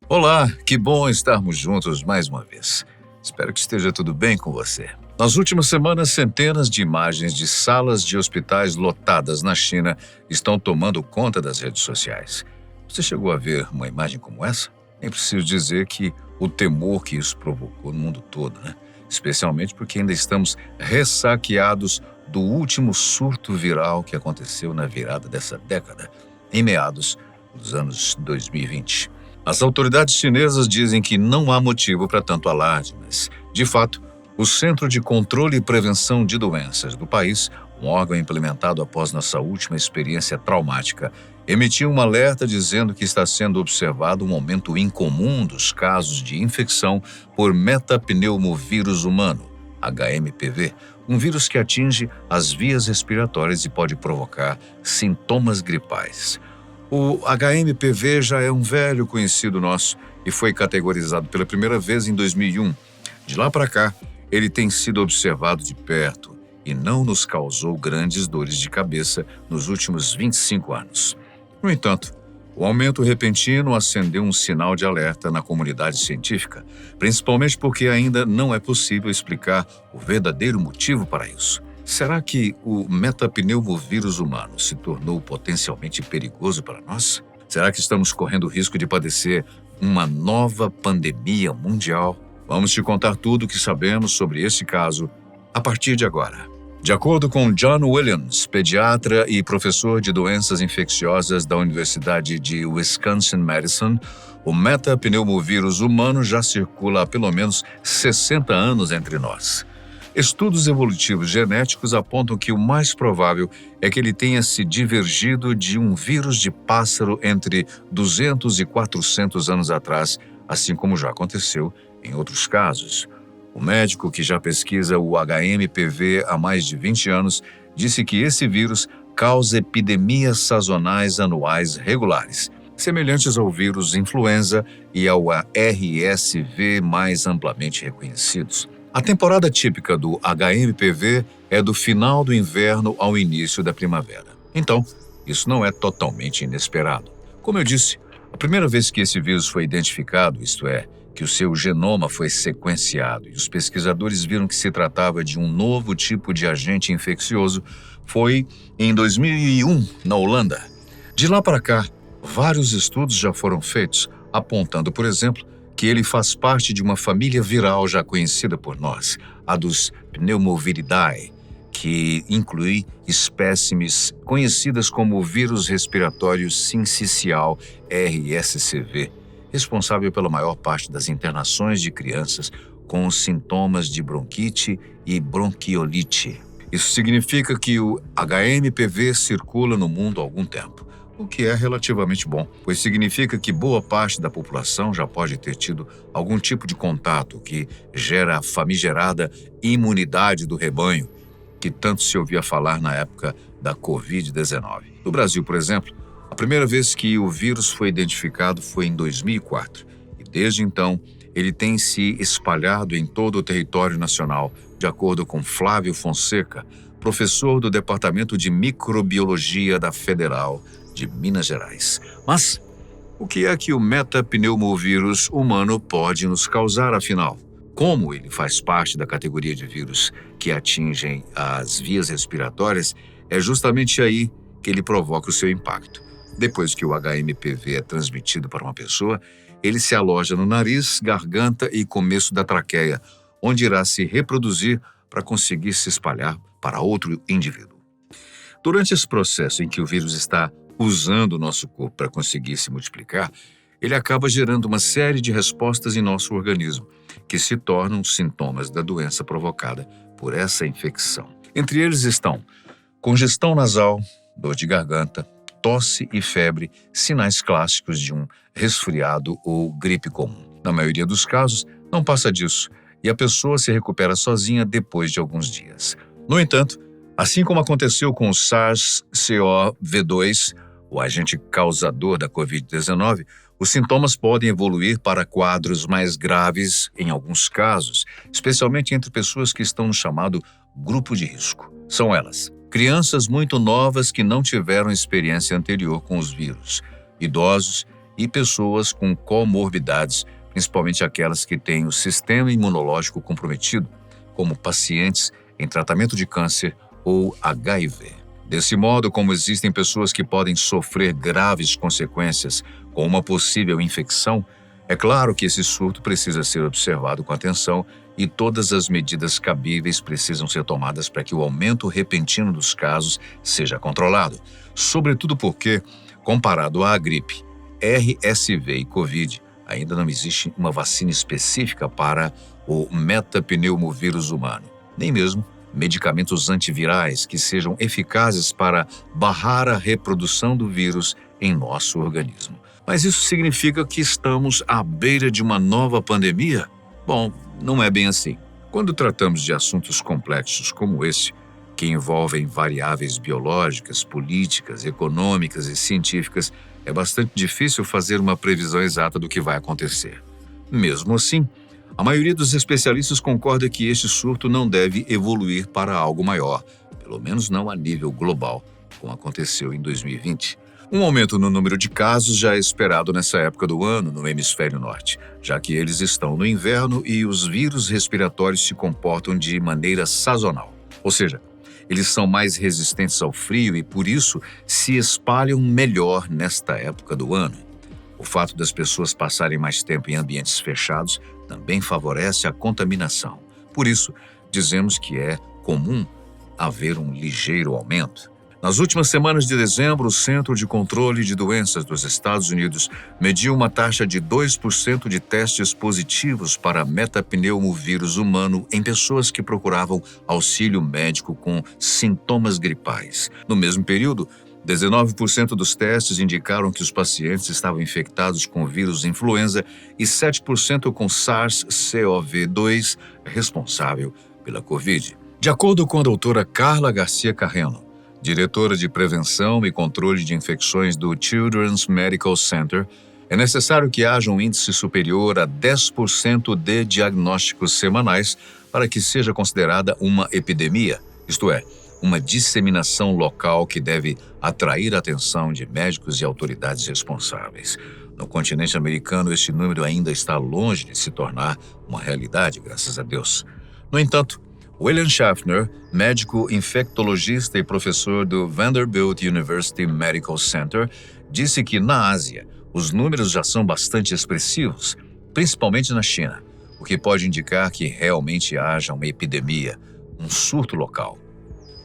Olá, que bom estarmos juntos mais uma vez. Espero que esteja tudo bem com você. Nas últimas semanas, centenas de imagens de salas de hospitais lotadas na China estão tomando conta das redes sociais. Você chegou a ver uma imagem como essa? Nem preciso dizer que o temor que isso provocou no mundo todo, né? Especialmente porque ainda estamos ressaqueados do último surto viral que aconteceu na virada dessa década, em meados dos anos 2020. As autoridades chinesas dizem que não há motivo para tanto alarde, mas, de fato, o Centro de Controle e Prevenção de Doenças do país, um órgão implementado após nossa última experiência traumática, emitiu um alerta dizendo que está sendo observado um aumento incomum dos casos de infecção por metapneumovírus humano, HMPV, um vírus que atinge as vias respiratórias e pode provocar sintomas gripais. O HMPV já é um velho conhecido nosso e foi categorizado pela primeira vez em 2001. De lá para cá, ele tem sido observado de perto e não nos causou grandes dores de cabeça nos últimos 25 anos. No entanto, o aumento repentino acendeu um sinal de alerta na comunidade científica, principalmente porque ainda não é possível explicar o verdadeiro motivo para isso. Será que o metapneumovírus humano se tornou potencialmente perigoso para nós? Será que estamos correndo o risco de padecer uma nova pandemia mundial? Vamos te contar tudo o que sabemos sobre esse caso a partir de agora. De acordo com John Williams, pediatra e professor de doenças infecciosas da Universidade de Wisconsin-Madison, o metapneumovírus humano já circula há pelo menos 60 anos entre nós. Estudos evolutivos genéticos apontam que o mais provável é que ele tenha se divergido de um vírus de pássaro entre 200 e 400 anos atrás, assim como já aconteceu em outros casos. O médico que já pesquisa o HMPV há mais de 20 anos disse que esse vírus causa epidemias sazonais anuais regulares, semelhantes ao vírus influenza e ao RSV mais amplamente reconhecidos. A temporada típica do HMPV é do final do inverno ao início da primavera. Então, isso não é totalmente inesperado. Como eu disse, a primeira vez que esse vírus foi identificado, isto é, que o seu genoma foi sequenciado e os pesquisadores viram que se tratava de um novo tipo de agente infeccioso, foi em 2001, na Holanda. De lá para cá, vários estudos já foram feitos, apontando, por exemplo, que ele faz parte de uma família viral já conhecida por nós, a dos Pneumoviridae, que inclui espécimes conhecidas como o vírus respiratório sincicial RSCV, responsável pela maior parte das internações de crianças com sintomas de bronquite e bronquiolite. Isso significa que o HMPV circula no mundo há algum tempo, o que é relativamente bom, pois significa que boa parte da população já pode ter tido algum tipo de contato que gera a famigerada imunidade do rebanho, que tanto se ouvia falar na época da Covid-19. No Brasil, por exemplo, a primeira vez que o vírus foi identificado foi em 2004, e desde então ele tem se espalhado em todo o território nacional, de acordo com Flávio Fonseca, professor do Departamento de Microbiologia da Federal de Minas Gerais. Mas o que é que o metapneumovírus humano pode nos causar, afinal? Como ele faz parte da categoria de vírus que atingem as vias respiratórias, é justamente aí que ele provoca o seu impacto. Depois que o HMPV é transmitido para uma pessoa, ele se aloja no nariz, garganta e começo da traqueia, onde irá se reproduzir para conseguir se espalhar para outro indivíduo. Durante esse processo em que o vírus está usando o nosso corpo para conseguir se multiplicar, ele acaba gerando uma série de respostas em nosso organismo, que se tornam sintomas da doença provocada por essa infecção. Entre eles estão congestão nasal, dor de garganta, tosse e febre, sinais clássicos de um resfriado ou gripe comum. Na maioria dos casos, não passa disso, e a pessoa se recupera sozinha depois de alguns dias. No entanto, assim como aconteceu com o SARS-CoV-2, o agente causador da Covid-19, os sintomas podem evoluir para quadros mais graves em alguns casos, especialmente entre pessoas que estão no chamado grupo de risco. São elas: crianças muito novas que não tiveram experiência anterior com os vírus, idosos e pessoas com comorbidades, principalmente aquelas que têm o sistema imunológico comprometido, como pacientes em tratamento de câncer ou HIV. Desse modo, como existem pessoas que podem sofrer graves consequências com uma possível infecção, é claro que esse surto precisa ser observado com atenção e todas as medidas cabíveis precisam ser tomadas para que o aumento repentino dos casos seja controlado. Sobretudo porque, comparado à gripe, RSV e Covid, ainda não existe uma vacina específica para o metapneumovírus humano, nem mesmo medicamentos antivirais que sejam eficazes para barrar a reprodução do vírus em nosso organismo. Mas isso significa que estamos à beira de uma nova pandemia? Bom, não é bem assim. Quando tratamos de assuntos complexos como esse, que envolvem variáveis biológicas, políticas, econômicas e científicas, é bastante difícil fazer uma previsão exata do que vai acontecer. Mesmo assim, a maioria dos especialistas concorda que este surto não deve evoluir para algo maior, pelo menos não a nível global, como aconteceu em 2020. Um aumento no número de casos já é esperado nessa época do ano no hemisfério norte, já que eles estão no inverno e os vírus respiratórios se comportam de maneira sazonal. Ou seja, eles são mais resistentes ao frio e, por isso, se espalham melhor nesta época do ano. O fato das pessoas passarem mais tempo em ambientes fechados também favorece a contaminação. Por isso, dizemos que é comum haver um ligeiro aumento. Nas últimas semanas de dezembro, o Centro de Controle de Doenças dos Estados Unidos mediu uma taxa de 2% de testes positivos para metapneumovírus humano em pessoas que procuravam auxílio médico com sintomas gripais. No mesmo período, 19% dos testes indicaram que os pacientes estavam infectados com o vírus influenza e 7% com SARS-CoV-2, responsável pela Covid. De acordo com a doutora Carla Garcia Carreno, diretora de Prevenção e Controle de Infecções do Children's Medical Center, é necessário que haja um índice superior a 10% de diagnósticos semanais para que seja considerada uma epidemia, isto é, uma disseminação local que deve atrair a atenção de médicos e autoridades responsáveis. No continente americano, este número ainda está longe de se tornar uma realidade, graças a Deus. No entanto, William Schaffner, médico infectologista e professor do Vanderbilt University Medical Center, disse que na Ásia, os números já são bastante expressivos, principalmente na China, o que pode indicar que realmente haja uma epidemia, um surto local.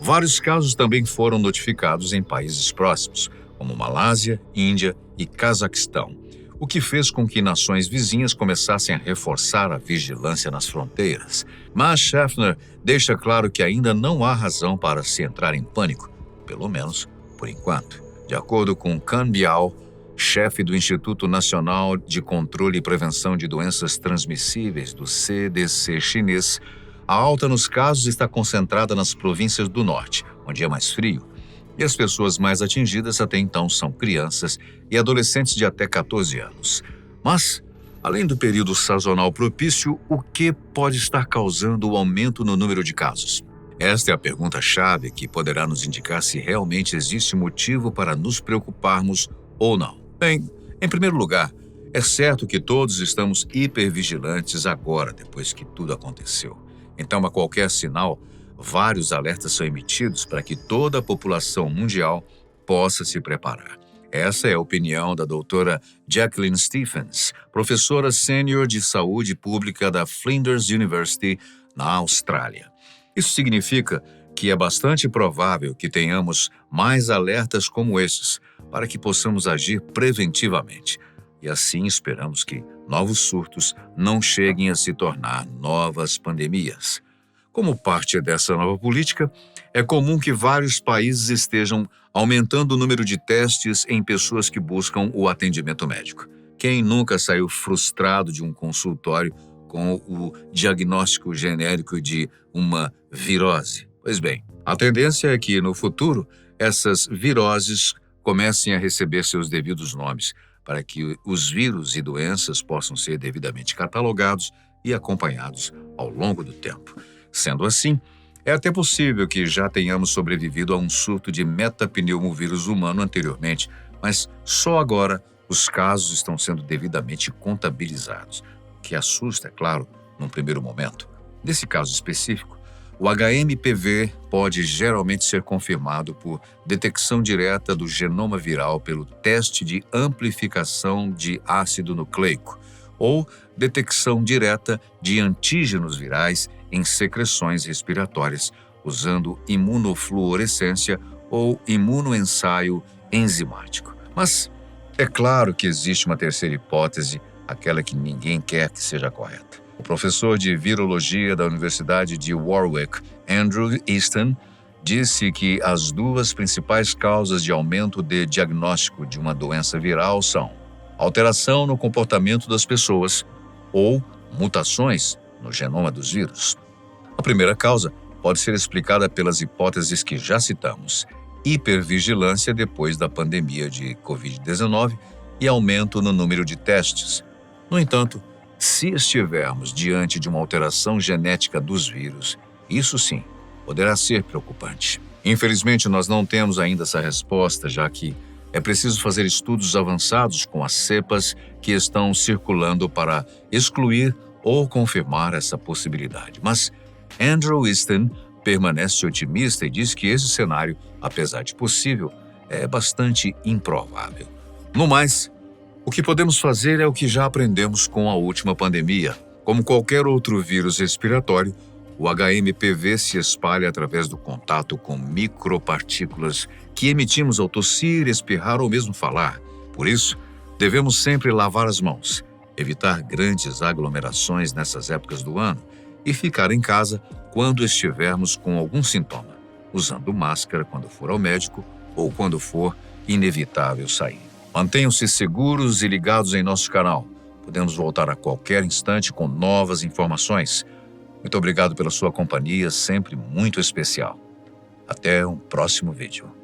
Vários casos também foram notificados em países próximos, como Malásia, Índia e Cazaquistão, o que fez com que nações vizinhas começassem a reforçar a vigilância nas fronteiras. Mas Schaffner deixa claro que ainda não há razão para se entrar em pânico, pelo menos por enquanto. De acordo com Can Biao, chefe do Instituto Nacional de Controle e Prevenção de Doenças Transmissíveis do CDC chinês, a alta nos casos está concentrada nas províncias do norte, onde é mais frio, e as pessoas mais atingidas até então são crianças e adolescentes de até 14 anos. Mas, além do período sazonal propício, o que pode estar causando o aumento no número de casos? Esta é a pergunta-chave que poderá nos indicar se realmente existe motivo para nos preocuparmos ou não. Bem, em primeiro lugar, é certo que todos estamos hipervigilantes agora, depois que tudo aconteceu. Então, a qualquer sinal, vários alertas são emitidos para que toda a população mundial possa se preparar. Essa é a opinião da doutora Jacqueline Stephens, professora sênior de saúde pública da Flinders University, na Austrália. Isso significa que é bastante provável que tenhamos mais alertas como esses, para que possamos agir preventivamente. E assim esperamos que novos surtos não cheguem a se tornar novas pandemias. Como parte dessa nova política, é comum que vários países estejam aumentando o número de testes em pessoas que buscam o atendimento médico. Quem nunca saiu frustrado de um consultório com o diagnóstico genérico de uma virose? Pois bem, a tendência é que, no futuro, essas viroses comecem a receber seus devidos nomes, para que os vírus e doenças possam ser devidamente catalogados e acompanhados ao longo do tempo. Sendo assim, é até possível que já tenhamos sobrevivido a um surto de metapneumovírus humano anteriormente, mas só agora Os casos estão sendo devidamente contabilizados, o que assusta, é claro, num primeiro momento. Nesse caso específico, o HMPV pode geralmente ser confirmado por detecção direta do genoma viral pelo teste de amplificação de ácido nucleico ou detecção direta de antígenos virais em secreções respiratórias, usando imunofluorescência ou imunoensaio enzimático. Mas é claro que existe uma terceira hipótese, aquela que ninguém quer que seja correta. O professor de virologia da Universidade de Warwick, Andrew Easton, disse que as duas principais causas de aumento de diagnóstico de uma doença viral são alteração no comportamento das pessoas ou mutações no genoma dos vírus. A primeira causa pode ser explicada pelas hipóteses que já citamos: hipervigilância depois da pandemia de Covid-19 e aumento no número de testes. No entanto, se estivermos diante de uma alteração genética dos vírus, isso sim poderá ser preocupante. Infelizmente, nós não temos ainda essa resposta, já que é preciso fazer estudos avançados com as cepas que estão circulando para excluir ou confirmar essa possibilidade. Mas Andrew Easton permanece otimista e diz que esse cenário, apesar de possível, é bastante improvável. No mais, o que podemos fazer é o que já aprendemos com a última pandemia. Como qualquer outro vírus respiratório, o HMPV se espalha através do contato com micropartículas que emitimos ao tossir, espirrar ou mesmo falar. Por isso, devemos sempre lavar as mãos, evitar grandes aglomerações nessas épocas do ano e ficar em casa quando estivermos com algum sintoma, usando máscara quando for ao médico ou quando for inevitável sair. Mantenham-se seguros e ligados em nosso canal. Podemos voltar a qualquer instante com novas informações. Muito obrigado pela sua companhia, sempre muito especial. Até um próximo vídeo.